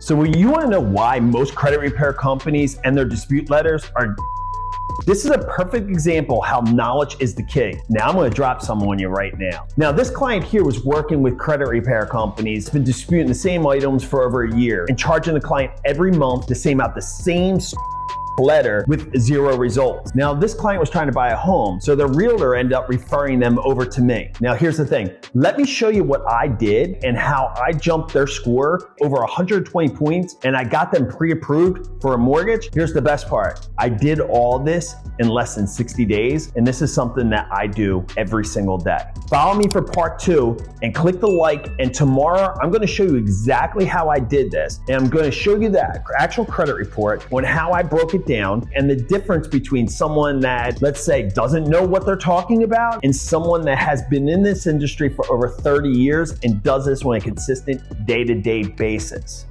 So you want to know why most credit repair companies and their dispute letters are. This is a perfect example how knowledge is the key. Now I'm going to drop some on you right now. Now this client here was working with credit repair companies, been disputing the same items for over a year and charging the client every month the same amount, the same letter with 0 results. Now this client was trying to buy a home, so the realtor ended up referring them over to me. Now here's the thing, let me show you what I did and how I jumped their score over 120 points and I got them pre-approved for a mortgage. Here's the best part, I did all this in less than 60 days and this is something that I do every single day. Follow me for part 2 and click the like, and tomorrow I'm going to show you exactly how I did this and I'm going to show you that actual credit report on how I broke it down and the difference between someone that, let's say, doesn't know what they're talking about and someone that has been in this industry for over 30 years and does this on a consistent day-to-day basis.